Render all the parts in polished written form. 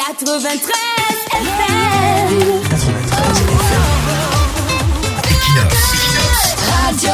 93 FM. Radio.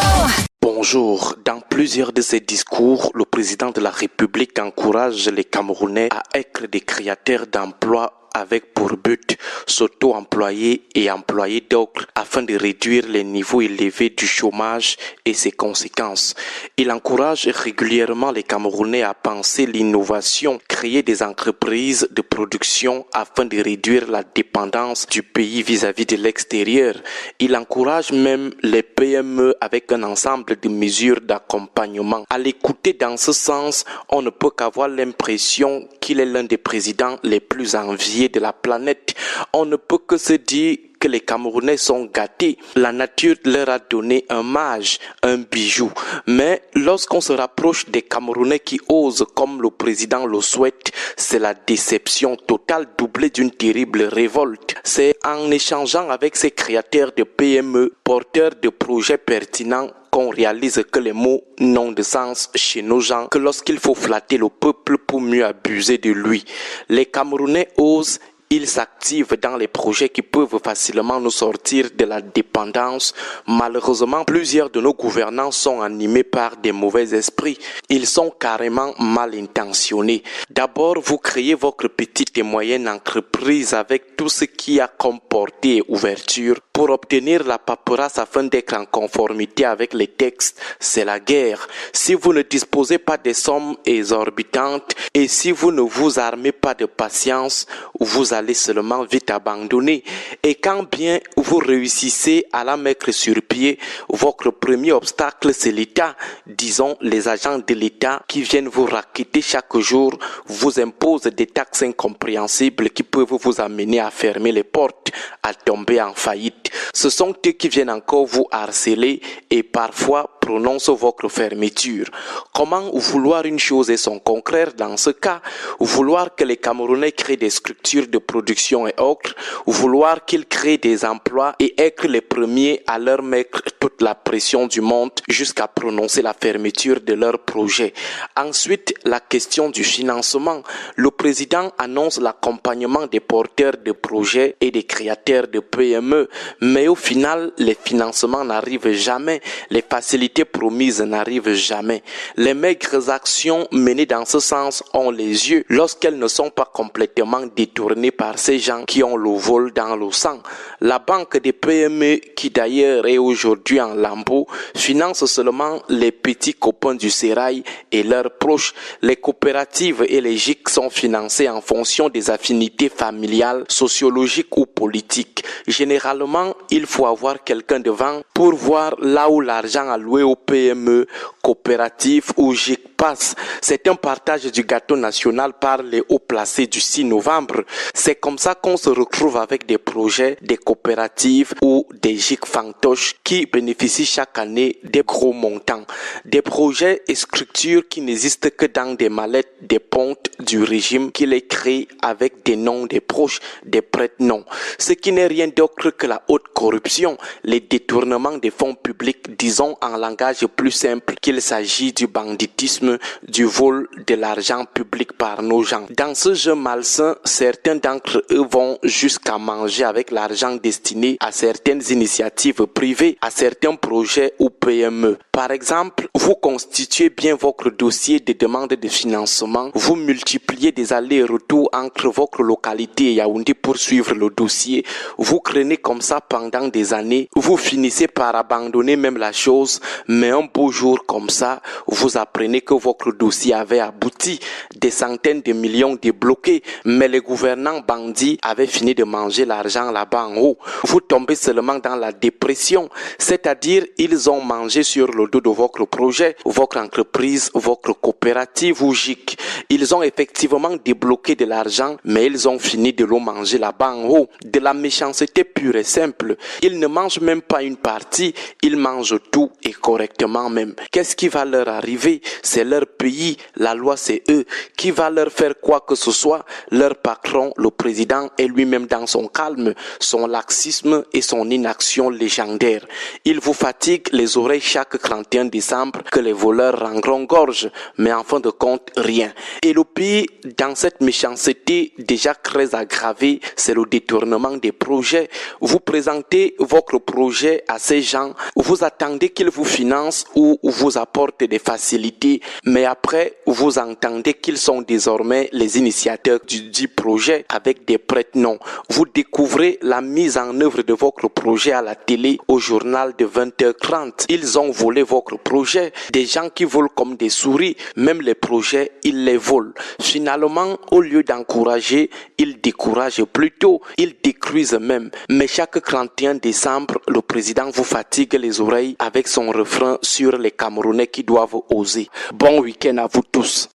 Bonjour. Dans plusieurs de ses discours, le président de la République encourage les Camerounais à être des créateurs d'emplois avec pour but s'auto-employer et employer d'autres afin de réduire les niveaux élevés du chômage et ses conséquences. Il encourage régulièrement les Camerounais à penser l'innovation, créer des entreprises de production afin de réduire la dépendance du pays vis-à-vis de l'extérieur. Il encourage même les PME avec un ensemble de mesures d'accompagnement. À l'écouter dans ce sens, on ne peut qu'avoir l'impression qu'il est l'un des présidents les plus enviés de la planète. On ne peut que se dire que les Camerounais sont gâtés. La nature leur a donné un mage, un bijou. Mais lorsqu'on se rapproche des Camerounais qui osent comme le président le souhaite, c'est la déception totale doublée d'une terrible révolte. C'est en échangeant avec ces créateurs de PME, porteurs de projets pertinents, qu'on réalise que les mots n'ont de sens chez nos gens que lorsqu'il faut flatter le peuple pour mieux abuser de lui. Les Camerounais osent. Ils s'activent dans les projets qui peuvent facilement nous sortir de la dépendance. Malheureusement, plusieurs de nos gouvernants sont animés par des mauvais esprits. Ils sont carrément mal intentionnés. D'abord, vous créez votre petite et moyenne entreprise avec tout ce qui a comme portée et ouverture. Pour obtenir la paperasse afin d'être en conformité avec les textes, c'est la guerre. Si vous ne disposez pas des sommes exorbitantes et si vous ne vous armez pas de patience, vous allez seulement vite abandonner. Et quand bien vous réussissez à la mettre sur pied, votre premier obstacle c'est l'État. Disons, les agents de l'État qui viennent vous racketter chaque jour, vous imposent des taxes incompréhensibles qui peuvent vous amener à fermer les portes, à tomber en faillite. Ce sont eux qui viennent encore vous harceler et parfois prononcent votre fermeture. Comment vouloir une chose et son contraire dans ce cas? Vouloir que les Camerounais créent des structures de production et autres, vouloir qu'ils créent des emplois et être les premiers à leur mettre toute la pression du monde jusqu'à prononcer la fermeture de leur projet. Ensuite, la question du financement. Le président annonce l'accompagnement des porteurs de projets et des créateurs de PME, mais au final, les financements n'arrivent jamais, les facilités promises n'arrivent jamais. Les maigres actions menées dans ce sens ont les yeux lorsqu'elles ne sont pas complètement détournées par ces gens qui ont le vol dans le sang. La banque des PME, qui d'ailleurs est aujourd'hui en lambeaux, finance seulement les petits copains du sérail et leurs proches. Les coopératives et les GIC sont financées en fonction des affinités familiales, sociologiques ou politiques. Généralement, il faut avoir quelqu'un devant pour voir là où l'argent alloué aux PME, coopératives ou GIC passe. C'est un partage du gâteau national par les hauts placés du 6 novembre. C'est comme ça qu'on se retrouve avec des projets, des coopératives ou des GIC fantoches qui bénéficient chaque année des gros montants. Des projets et structures qui n'existent que dans des mallettes des pontes du régime qui les créent avec des noms des proches, des prête-noms. Ce qui n'est rien d'autre que la haute corruption, les détournements des fonds publics, disons en langage plus simple qu'il s'agit du banditisme, du vol de l'argent public par nos gens. Dans ce jeu malsain, certains d'entre eux vont jusqu'à manger avec l'argent destiné à certaines initiatives privées, à certains projets ou PME. Par exemple, vous constituez bien votre dossier de demande de financement, vous multipliez des allers-retours entre votre localité et Yaoundé pour suivre le dossier, vous craignez comme ça pendant des années, vous finissez par abandonner même la chose, mais un beau jour comme ça, vous apprenez que votre dossier avait abouti, des centaines de millions débloqués, mais les gouvernants bandits avaient fini de manger l'argent là-bas en haut. Vous tombez seulement dans la dépression, c'est-à-dire ils ont mangé sur le dos de votre projet, votre entreprise, votre coopérative ou GIC. Ils ont effectivement débloqué de l'argent, mais ils ont fini de l'eau manger là-bas en haut. De la méchanceté pure et simple. simple. Ils ne mangent même pas une partie, ils mangent tout et correctement même. Qu'est-ce qui va leur arriver? C'est leur pays, la loi c'est eux. Qui va leur faire quoi que ce soit? Leur patron, le président, est lui-même dans son calme, son laxisme et son inaction légendaire. Il vous fatigue les oreilles chaque 31 décembre que les voleurs rendront gorge, mais en fin de compte, rien. Et le pays, dans cette méchanceté déjà très aggravée, c'est le détournement des projets. Vous présentez votre projet à ces gens, vous attendez qu'ils vous financent ou vous apportent des facilités, mais après, vous entendez qu'ils sont désormais les initiateurs du projet avec des prête-noms. Vous découvrez la mise en œuvre de votre projet à la télé au journal de 20h30. Ils ont volé votre projet. Des gens qui volent comme des souris, même les projets, ils les volent. Finalement, au lieu d'encourager, ils découragent plutôt, ils détruisent même. Mais chaque 31 décembre, le président vous fatigue les oreilles avec son refrain sur les Camerounais qui doivent oser. Bon week-end à vous tous.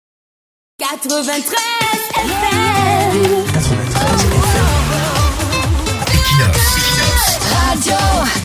93 FM.